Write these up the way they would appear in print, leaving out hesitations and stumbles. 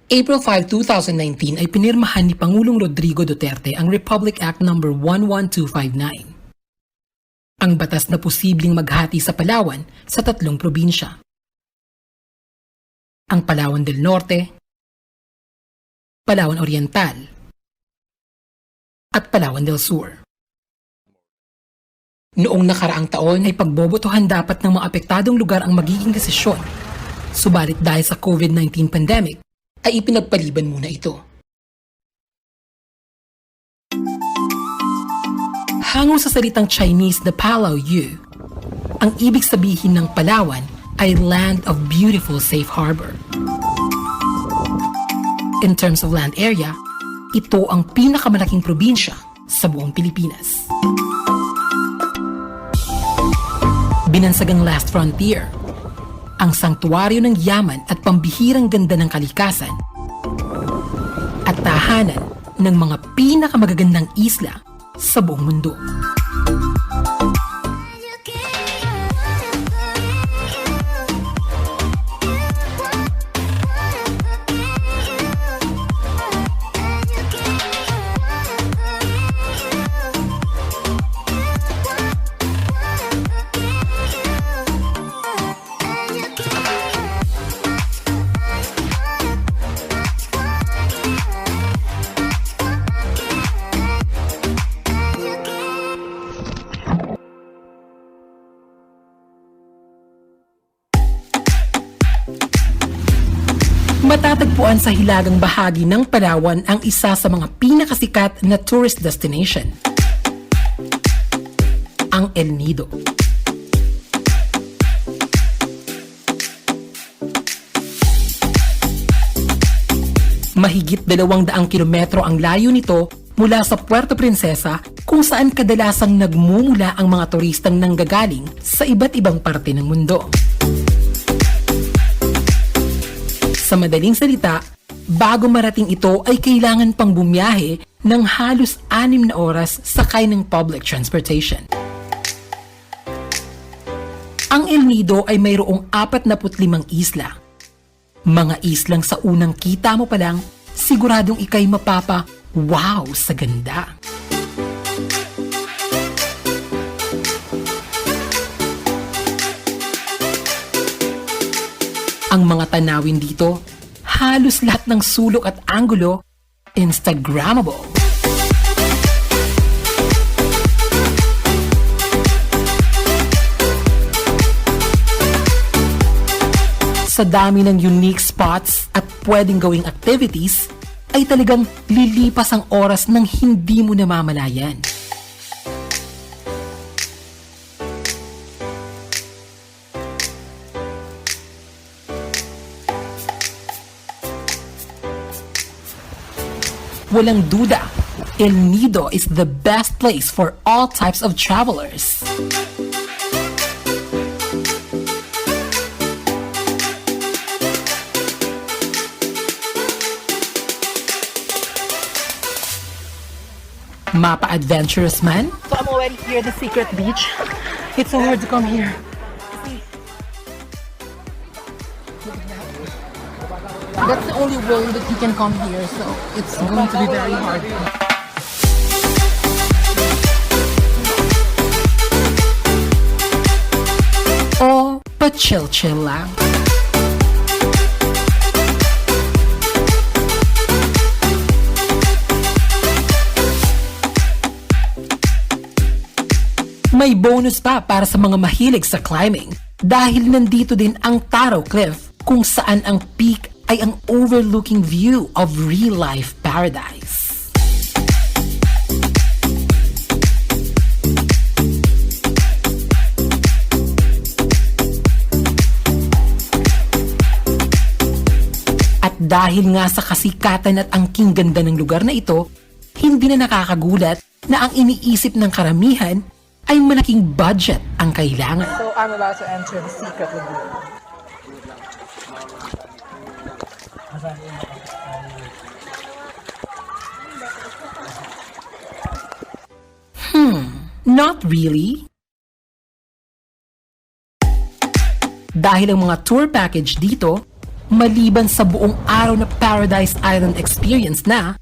April 5, 2019 ay pinirmahan ni Pangulong Rodrigo Duterte ang Republic Act No. 11259. Ang batas na posibleng maghati sa Palawan sa 3 probinsya. Ang Palawan del Norte, Palawan Oriental, at Palawan del Sur. Noong nakaraang taon ay pagbobotohan dapat ng mga apektadong lugar ang magiging desisyon. Subalit dahil sa COVID-19 pandemic, ay ipinagpaliban muna ito. Hango sa salitang Chinese na Palau Yu, ang ibig sabihin ng Palawan ay Land of Beautiful Safe Harbor. In terms of land area, ito ang pinakamalaking probinsya sa buong Pilipinas. Binansagang last frontier, ang sangtuwaryo ng yaman at pambihirang ganda ng kalikasan at tahanan ng mga pinakamagagandang isla sa buong mundo. Matatagpuan sa hilagang bahagi ng Palawan ang isa sa mga pinakasikat na tourist destination, ang El Nido. Mahigit 200 kilometro ang layo nito mula sa Puerto Princesa, kung saan kadalasang nagmumula ang mga turistang nanggagaling sa iba't ibang parte ng mundo. Sa madaling salita, bago marating ito ay kailangan pang bumiyahe ng halos 6 na oras sakay ng public transportation. Ang El Nido ay mayroong 45 isla. Mga islang sa unang kita mo pa lang, siguradong ikay mapapa-wow sa ganda. Ang mga tanawin dito, halos lahat ng sulok at anggulo, Instagrammable. Sa dami ng unique spots at pwedeng gawing activities, ay talagang lilipas ang oras nang hindi mo namamalayan. Walang duda, El Nido is the best place for all types of travelers. Mapa-adventurous man? So I'm already here at the secret beach. It's so hard to come here. That's the only way that you can come here, so it's going to be very hard. O pa-chill-chill lang. May bonus pa para sa mga mahilig sa climbing dahil nandito din ang Taro Cliff, kung saan ang peak ay ang overlooking view of real-life paradise. At dahil nga sa kasikatan at angking ganda ng lugar na ito, hindi na nakakagulat na ang iniisip ng karamihan ay malaking budget ang kailangan. So I'm about to enter the secret lagoon. Not really. Dahil ang mga tour package dito, Maliban sa buong araw na Paradise Island experience na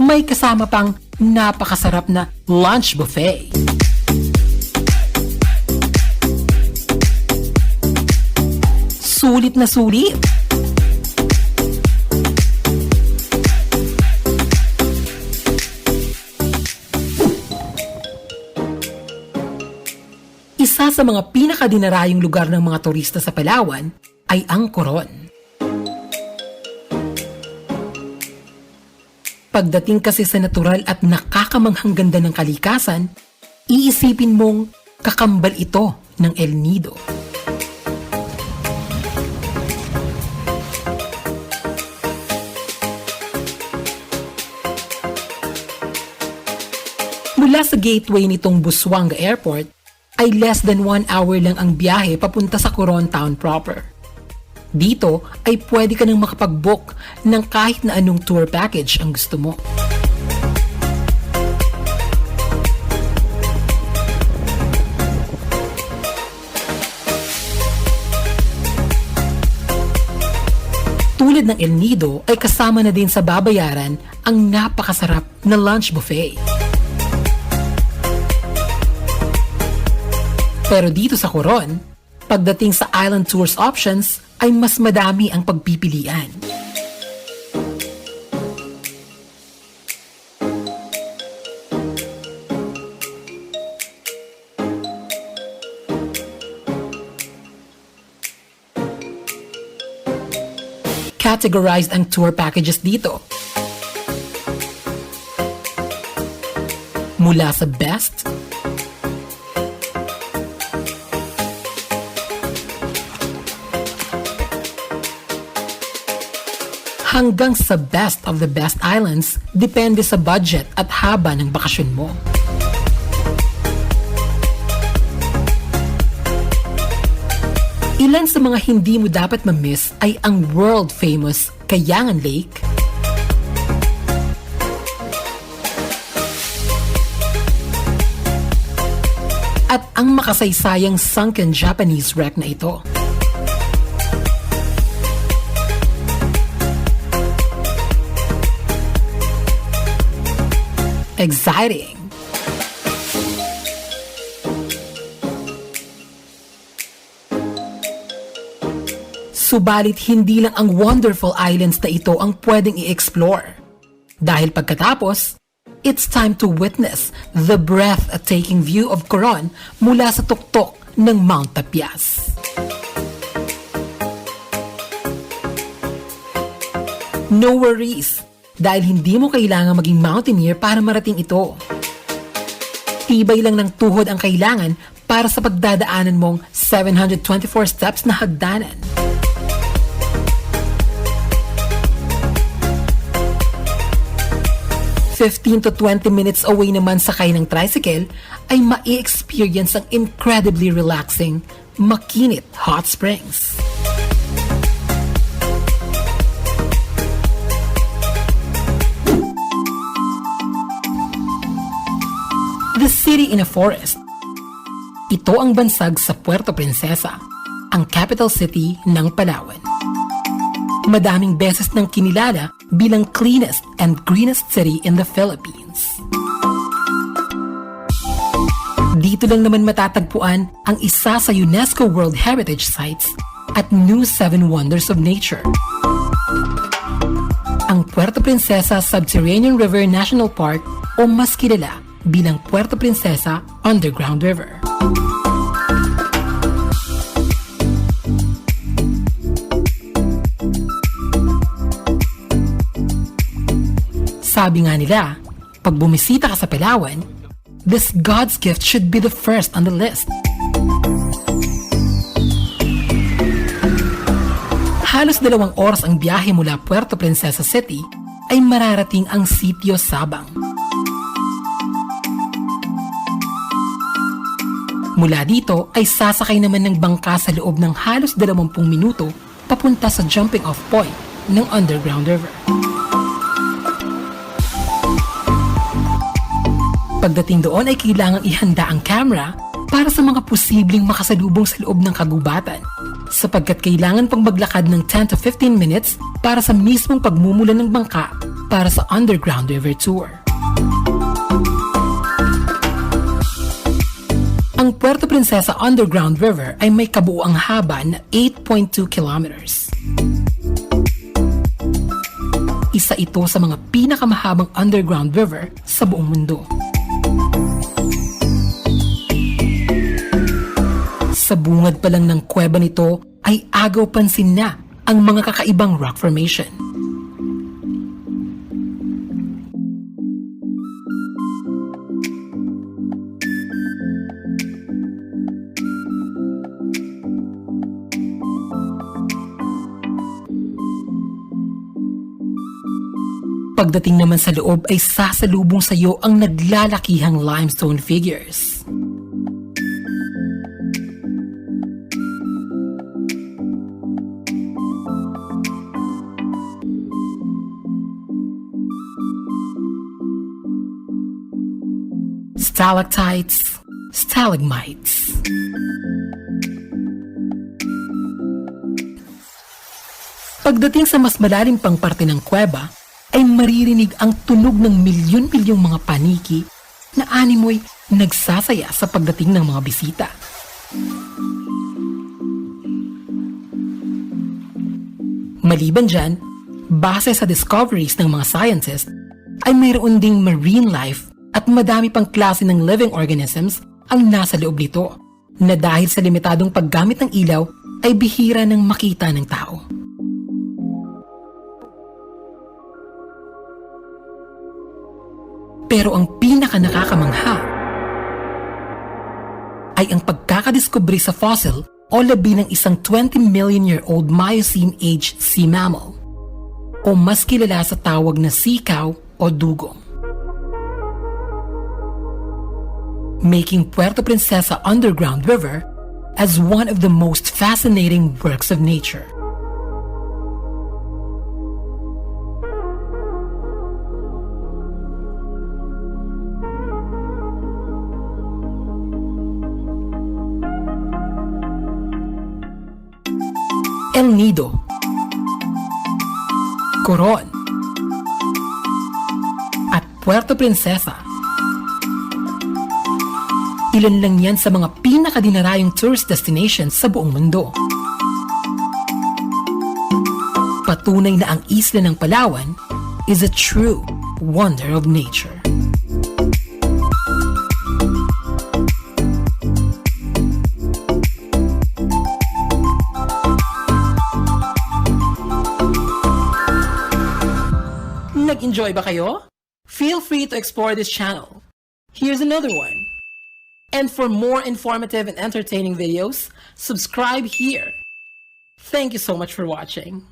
may kasama pang napakasarap na lunch buffet. Sulit na sulit! Isa sa mga pinakadinarayong lugar ng mga turista sa Palawan ay ang Coron. Pagdating kasi sa natural at nakakamanghang ganda ng kalikasan, iisipin mong kakambal ito ng El Nido. Mula sa gateway nitong Busuanga Airport, ay less than 1 hour lang ang biyahe papunta sa Coron Town proper. Dito ay pwede ka nang makapag-book ng kahit na anong tour package ang gusto mo. Tulad ng El Nido ay kasama na din sa babayaran ang napakasarap na lunch buffet. Pero dito sa Coron, pagdating sa island tours options, ay mas madami ang pagpipilian. Categorized ang tour packages dito. Mula sa best, hanggang sa best of the best islands, depende sa budget at haba ng bakasyon mo. Ilan sa mga hindi mo dapat ma-miss ay ang world-famous Kayangan Lake, at ang makasaysayang sunken Japanese wreck na ito. Exciting! Subalit hindi lang ang wonderful islands na ito ang pwedeng i-explore. Dahil pagkatapos, it's time to witness the breathtaking view of Coron mula sa tuktok ng Mount Tapias. No worries! Dahil hindi mo kailangan maging mountaineer para marating ito. Tibay lang ng tuhod ang kailangan para sa pagdadaanan mong 724 steps na hagdanan. $15 to 20 minutes away naman sakay ng tricycle ay ma-experience ang incredibly relaxing, makinit hot springs. The City in a Forest. Ito ang bansag sa Puerto Princesa, ang capital city ng Palawan. Madaming beses nang kinilala bilang cleanest and greenest city in the Philippines. Dito lang naman matatagpuan ang isa sa UNESCO World Heritage Sites at new 7 Wonders of Nature. Ang Puerto Princesa Subterranean River National Park o mas kilala bilang Puerto Princesa Underground River. Sabi nga nila, pag bumisita ka sa Palawan, this God's gift should be the first on the list. Halos 2 oras ang biyahe mula Puerto Princesa City ay mararating ang Sitio Sabang. Mula dito ay sasakay naman ng bangka sa loob ng halos 20 minuto papunta sa jumping off point ng Underground River. Pagdating doon ay kailangang ihanda ang camera para sa mga posibleng makasalubong sa loob ng kagubatan, sapagkat kailangan pang maglakad ng 10 to 15 minutes para sa mismong pagmumulan ng bangka para sa underground river tour. Ang Puerto Princesa Underground River ay may kabuuang haba na 8.2 kilometers. Isa ito sa mga pinakamahabang underground river sa buong mundo. Sa bungad pa lang ng kuweba nito ay agaw pansin na ang mga kakaibang rock formation. Pagdating naman sa loob ay sasalubong sa iyo ang naglalakihang limestone figures. Stalactites, stalagmites. Pagdating sa mas malalim pang parte ng kuweba, ay maririnig ang tunog ng milyon-milyong mga paniki na animoy nagsasaya sa pagdating ng mga bisita. Maliban dyan, base sa discoveries ng mga scientists, ay mayroon ding marine life at madami pang klase ng living organisms ang nasa loob nito, na dahil sa limitadong paggamit ng ilaw ay bihira ng makita ng tao. Pero ang pinaka-nakakamangha ay ang pagkakadiskubre sa fossil o labi ng isang 20 million year old Miocene-aged sea mammal, o mas kilala sa tawag na sea cow o dugong. Making Puerto Princesa Underground River as one of the most fascinating works of nature. El Nido, Coron, at Puerto Princesa. Ilan lang yan sa mga pinakadinarayong tourist destinations sa buong mundo. Patunay na ang isla ng Palawan is a true wonder of nature. Nag-enjoy ba kayo? Feel free to explore this channel. Here's another one. And for more informative and entertaining videos, subscribe here. Thank you so much for watching.